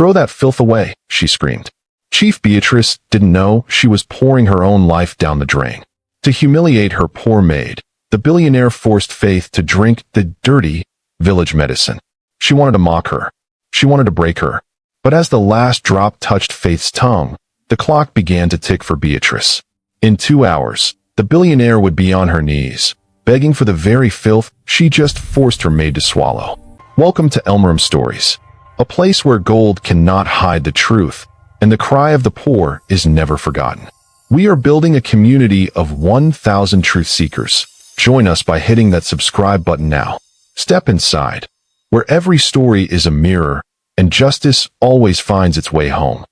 "Throw that filth away," she screamed. Chief Beatrice didn't know she was pouring her own life down the drain. To humiliate her poor maid, the billionaire forced Faith to drink the dirty village medicine. She wanted to mock her. She wanted to break her. But as the last drop touched Faith's tongue, the clock began to tick for Beatrice. In 2 hours, the billionaire would be on her knees, begging for the very filth she just forced her maid to swallow. Welcome to Elmerem Stories, a place where gold cannot hide the truth, and the cry of the poor is never forgotten. We are building a community of 1,000 truth seekers. Join us by hitting that subscribe button now. Step inside, where every story is a mirror, and justice always finds its way home.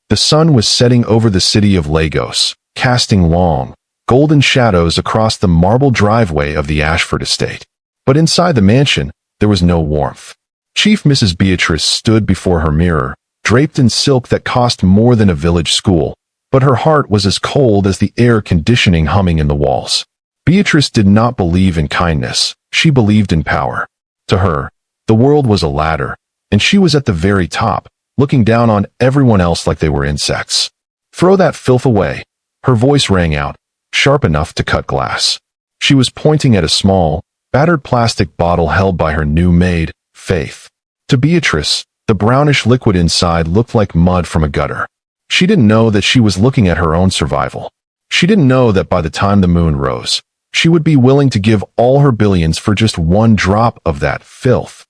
The sun was setting over the city of Lagos, casting long, golden shadows across the marble driveway of the Ashford estate. But inside the mansion, there was no warmth. Chief Mrs. Beatrice stood before her mirror, draped in silk that cost more than a village school, but her heart was as cold as the air conditioning humming in the walls. Beatrice did not believe in kindness, she believed in power. To her, the world was a ladder, and she was at the very top, looking down on everyone else like they were insects. "Throw that filth away," her voice rang out, sharp enough to cut glass. She was pointing at a small, battered plastic bottle held by her new maid, Faith. To Beatrice, the brownish liquid inside looked like mud from a gutter. She didn't know that she was looking at her own survival. She didn't know that by the time the moon rose, she would be willing to give all her billions for just one drop of that filth.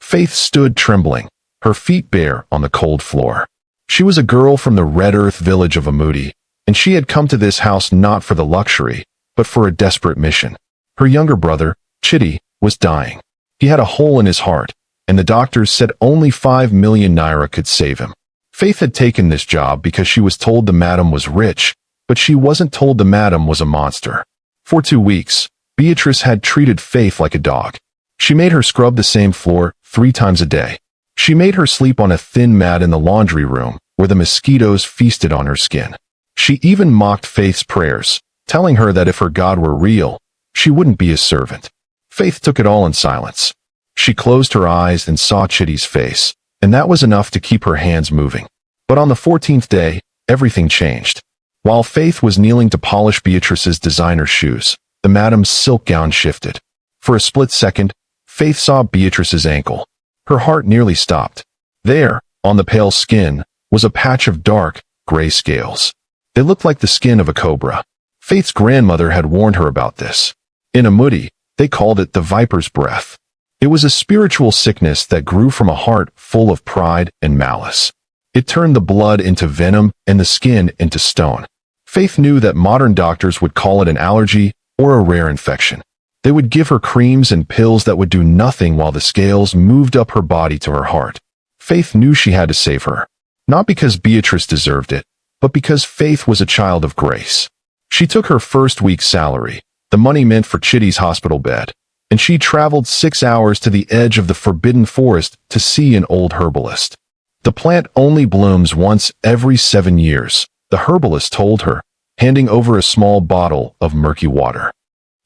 Faith stood trembling, her feet bare on the cold floor. She was a girl from the red earth village of Amudi, and she had come to this house not for the luxury, but for a desperate mission. Her younger brother, Chitty, was dying. He had a hole in his heart, and the doctors said only 5 million naira could save him. Faith had taken this job because she was told the madam was rich, but she wasn't told the madam was a monster. For 2 weeks, Beatrice had treated Faith like a dog. She made her scrub the same floor 3 times a day. She made her sleep on a thin mat in the laundry room, where the mosquitoes feasted on her skin. She even mocked Faith's prayers, telling her that if her God were real, she wouldn't be his servant. Faith took it all in silence. She closed her eyes and saw Chitty's face, and that was enough to keep her hands moving. But on the 14th day, everything changed. While Faith was kneeling to polish Beatrice's designer shoes, the madam's silk gown shifted. For a split second, Faith saw Beatrice's ankle. Her heart nearly stopped. There, on the pale skin, was a patch of dark, gray scales. They looked like the skin of a cobra. Faith's grandmother had warned her about this. In Amudi, they called it the viper's breath. It was a spiritual sickness that grew from a heart full of pride and malice. It turned the blood into venom and the skin into stone. Faith knew that modern doctors would call it an allergy or a rare infection. They would give her creams and pills that would do nothing while the scales moved up her body to her heart. Faith knew she had to save her. Not because Beatrice deserved it, but because Faith was a child of grace. She took her first week's salary, the money meant for Chitty's hospital bed, and she traveled 6 hours to the edge of the forbidden forest to see an old herbalist. The plant only blooms once every 7 years, the herbalist told her, handing over a small bottle of murky water.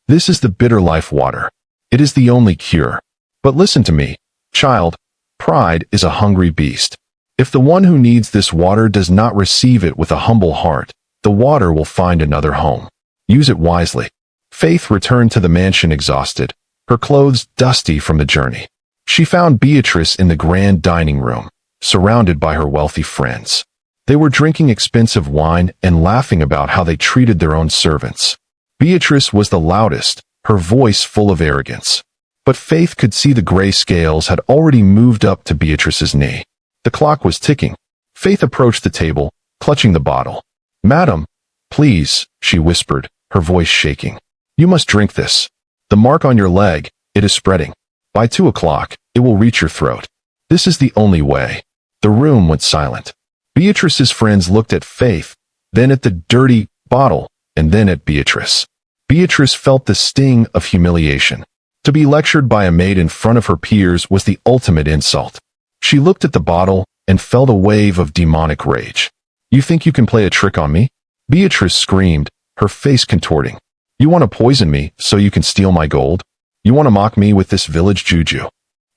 "This is the bitter life water. It is the only cure. But listen to me, child, pride is a hungry beast. If the one who needs this water does not receive it with a humble heart, the water will find another home. Use it wisely." Faith returned to the mansion exhausted, her clothes dusty from the journey. She found Beatrice in the grand dining room, surrounded by her wealthy friends. They were drinking expensive wine and laughing about how they treated their own servants. Beatrice was the loudest, her voice full of arrogance. But Faith could see the gray scales had already moved up to Beatrice's knee. The clock was ticking. Faith approached the table, clutching the bottle. "Madam, please," she whispered, her voice shaking. "You must drink this. The mark on your leg, it is spreading. By 2 o'clock, it will reach your throat. This is the only way." The room went silent. Beatrice's friends looked at Faith, then at the dirty bottle, and then at Beatrice. Beatrice felt the sting of humiliation. To be lectured by a maid in front of her peers was the ultimate insult. She looked at the bottle and felt a wave of demonic rage. "You think you can play a trick on me?" Beatrice screamed, her face contorting. "You want to poison me so you can steal my gold? You want to mock me with this village juju?"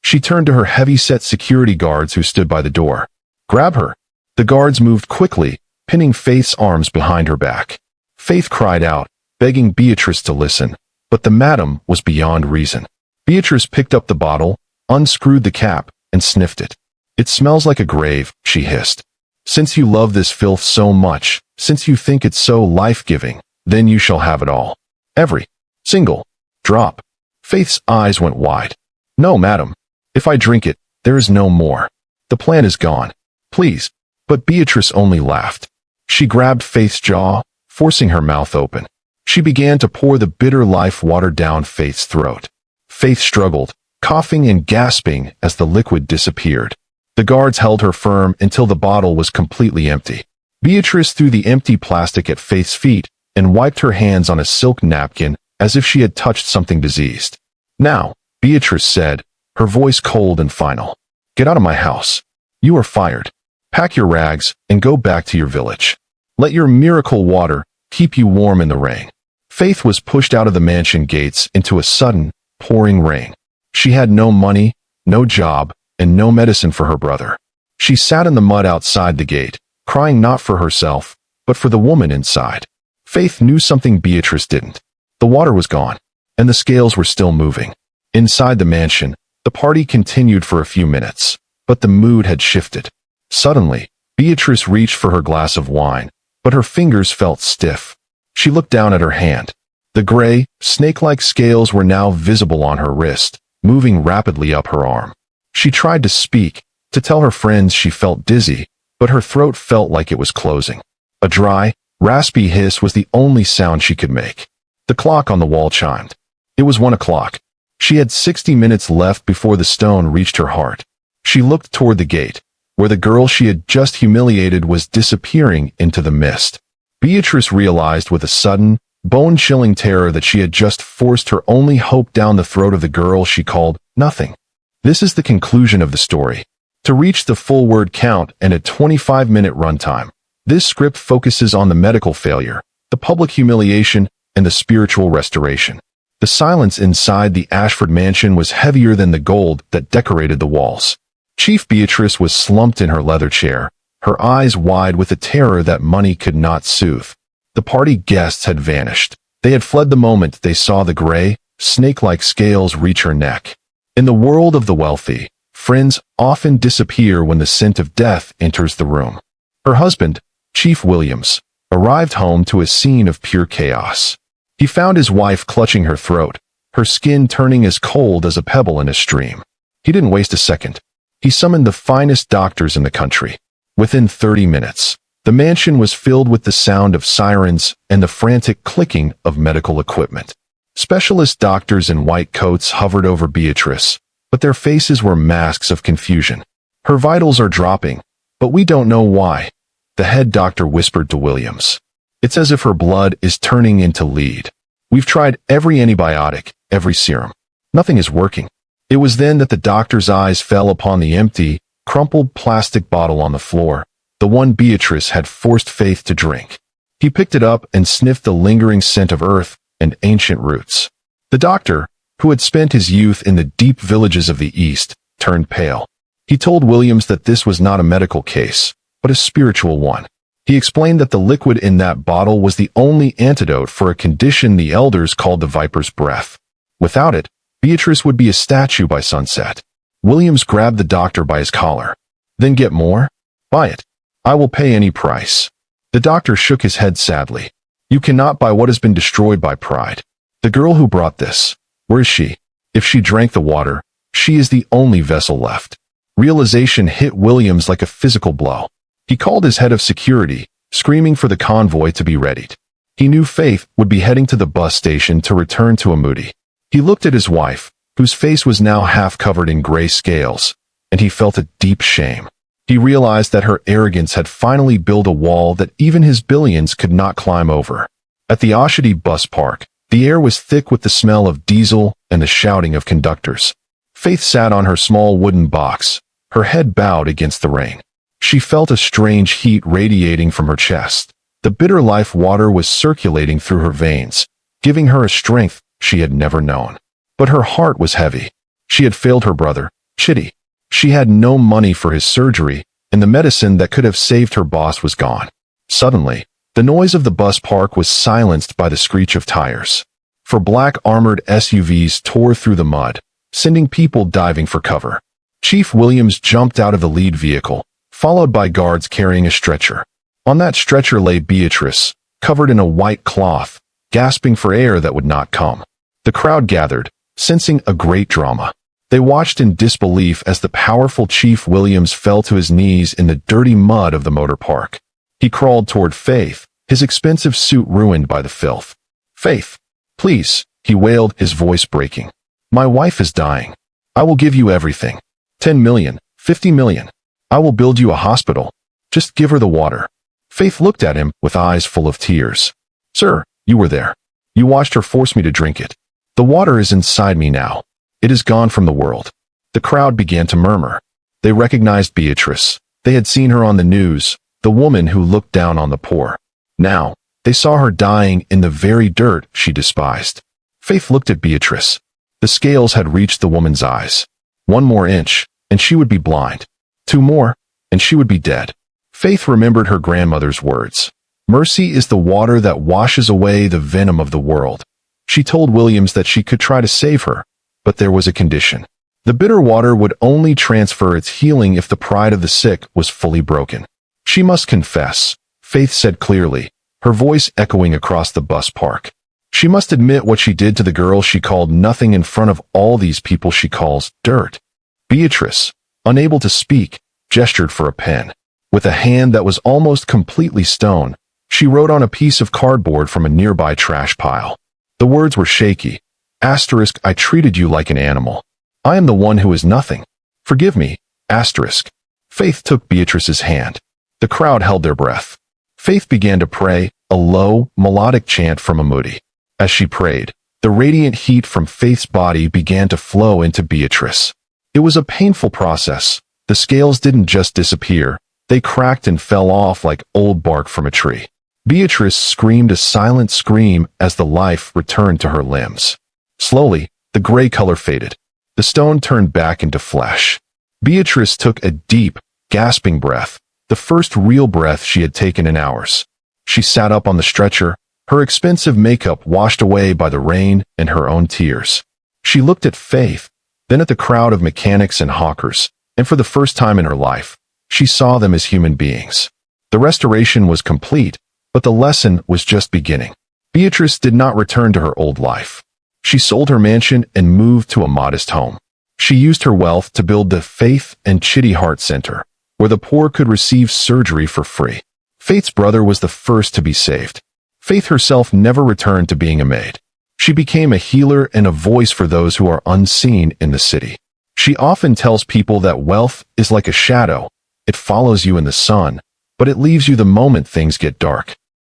She turned to her heavy-set security guards who stood by the door. Grab her. The guards moved quickly, pinning Faith's arms behind her back. Faith cried out, begging Beatrice to listen, but the madam was beyond reason. Beatrice picked up the bottle, unscrewed the cap, and sniffed it. It smells like a grave, she hissed. Since you love this filth so much, since you think it's so life-giving, then you shall have it all. Every single drop. Faith's eyes went wide. No, madam. If I drink it, there is no more. The plan is gone. Please. But Beatrice only laughed. She grabbed Faith's jaw, forcing her mouth open. She began to pour the bitter life water down Faith's throat. Faith struggled, coughing and gasping as the liquid disappeared. The guards held her firm until the bottle was completely empty. Beatrice threw the empty plastic at Faith's feet and wiped her hands on a silk napkin as if she had touched something diseased. Now, Beatrice said, her voice cold and final. Get out of my house. You are fired. Pack your rags and go back to your village. Let your miracle water keep you warm in the rain. Faith was pushed out of the mansion gates into a sudden, pouring rain. She had no money, no job, and no medicine for her brother. She sat in the mud outside the gate, crying not for herself, but for the woman inside. Faith knew something Beatrice didn't. The water was gone, and the scales were still moving. Inside the mansion, the party continued for a few minutes, but the mood had shifted. Suddenly, Beatrice reached for her glass of wine, but her fingers felt stiff. She looked down at her hand. The gray, snake-like scales were now visible on her wrist, moving rapidly up her arm. She tried to speak, to tell her friends she felt dizzy, but her throat felt like it was closing. A dry, raspy hiss was the only sound she could make. The clock on the wall chimed. It was 1 o'clock. She had 60 minutes left before the stone reached her heart. She looked toward the gate, where the girl she had just humiliated was disappearing into the mist. Beatrice realized with a sudden, bone-chilling terror that she had just forced her only hope down the throat of the girl she called nothing. This is the conclusion of the story. To reach the full word count and a 25-minute runtime, this script focuses on the medical failure, the public humiliation, and the spiritual restoration. The silence inside the Ashford mansion was heavier than the gold that decorated the walls. Chief Beatrice was slumped in her leather chair, her eyes wide with a terror that money could not soothe. The party guests had vanished. They had fled the moment they saw the gray, snake-like scales reach her neck. In the world of the wealthy, friends often disappear when the scent of death enters the room. Her husband, Chief Williams, arrived home to a scene of pure chaos. He found his wife clutching her throat, her skin turning as cold as a pebble in a stream. He didn't waste a second. He summoned the finest doctors in the country. Within 30 minutes, the mansion was filled with the sound of sirens and the frantic clicking of medical equipment. Specialist doctors in white coats hovered over Beatrice, but their faces were masks of confusion. Her vitals are dropping, but we don't know why, the head doctor whispered to Williams. It's as if her blood is turning into lead. We've tried every antibiotic, every serum. Nothing is working. It was then that the doctor's eyes fell upon the empty, crumpled plastic bottle on the floor, the one Beatrice had forced Faith to drink. He picked it up and sniffed the lingering scent of earth and ancient roots. The doctor, who had spent his youth in the deep villages of the East, turned pale. He told Williams that this was not a medical case, but a spiritual one. He explained that the liquid in that bottle was the only antidote for a condition the elders called the viper's breath. Without it, Beatrice would be a statue by sunset. Williams grabbed the doctor by his collar. Then get more? Buy it. I will pay any price. The doctor shook his head sadly. You cannot buy what has been destroyed by pride. The girl who brought this, where is she? If she drank the water, she is the only vessel left. Realization hit Williams like a physical blow. He called his head of security, screaming for the convoy to be readied. He knew Faith would be heading to the bus station to return to Amudi. He looked at his wife, whose face was now half covered in gray scales, and he felt a deep shame. He realized that her arrogance had finally built a wall that even his billions could not climb over. At the Oshodi bus park, the air was thick with the smell of diesel and the shouting of conductors. Faith sat on her small wooden box, her head bowed against the rain. She felt a strange heat radiating from her chest. The bitter life water was circulating through her veins, giving her a strength she had never known. But her heart was heavy. She had failed her brother, Chitty. She had no money for his surgery, and the medicine that could have saved her boss was gone. Suddenly, the noise of the bus park was silenced by the screech of tires. Four black armored SUVs tore through the mud, sending people diving for cover. Chief Williams jumped out of the lead vehicle, followed by guards carrying a stretcher. On that stretcher lay Beatrice, covered in a white cloth, gasping for air that would not come. The crowd gathered, sensing a great drama. They watched in disbelief as the powerful Chief Williams fell to his knees in the dirty mud of the motor park. He crawled toward Faith, his expensive suit ruined by the filth. "Faith, please," he wailed, his voice breaking. "My wife is dying. I will give you everything. 10 million, 50 million. I will build you a hospital. Just give her the water." Faith looked at him with eyes full of tears. "Sir, you were there. You watched her force me to drink it. The water is inside me now. It is gone from the world." The crowd began to murmur. They recognized Beatrice. They had seen her on the news, the woman who looked down on the poor. Now, they saw her dying in the very dirt she despised. Faith looked at Beatrice. The scales had reached the woman's eyes. 1 more inch, and she would be blind. 2 more, and she would be dead. Faith remembered her grandmother's words. "Mercy is the water that washes away the venom of the world." She told Williams that she could try to save her, but there was a condition. The bitter water would only transfer its healing if the pride of the sick was fully broken. She must confess, Faith said clearly, her voice echoing across the bus park. She must admit what she did to the girl she called nothing in front of all these people she calls dirt. Beatrice, unable to speak, gestured for a pen. With a hand that was almost completely stone, she wrote on a piece of cardboard from a nearby trash pile. The words were shaky. Asterisk, "I treated you like an animal. I am the one who is nothing. Forgive me." Asterisk. Faith took Beatrice's hand. The crowd held their breath. Faith began to pray, a low, melodic chant from a Moody. As she prayed, the radiant heat from Faith's body began to flow into Beatrice. It was a painful process. The scales didn't just disappear. They cracked and fell off like old bark from a tree. Beatrice screamed a silent scream as the life returned to her limbs. Slowly, the gray color faded. The stone turned back into flesh. Beatrice took a deep, gasping breath, the first real breath she had taken in hours. She sat up on the stretcher, her expensive makeup washed away by the rain and her own tears. She looked at Faith, then at the crowd of mechanics and hawkers, and for the first time in her life, she saw them as human beings. The restoration was complete, but the lesson was just beginning. Beatrice did not return to her old life. She sold her mansion and moved to a modest home. She used her wealth to build the Faith and Chitty Heart Center, where the poor could receive surgery for free. Faith's brother was the first to be saved. Faith herself never returned to being a maid. She became a healer and a voice for those who are unseen in the city. She often tells people that wealth is like a shadow. It follows you in the sun, but it leaves you the moment things get dark.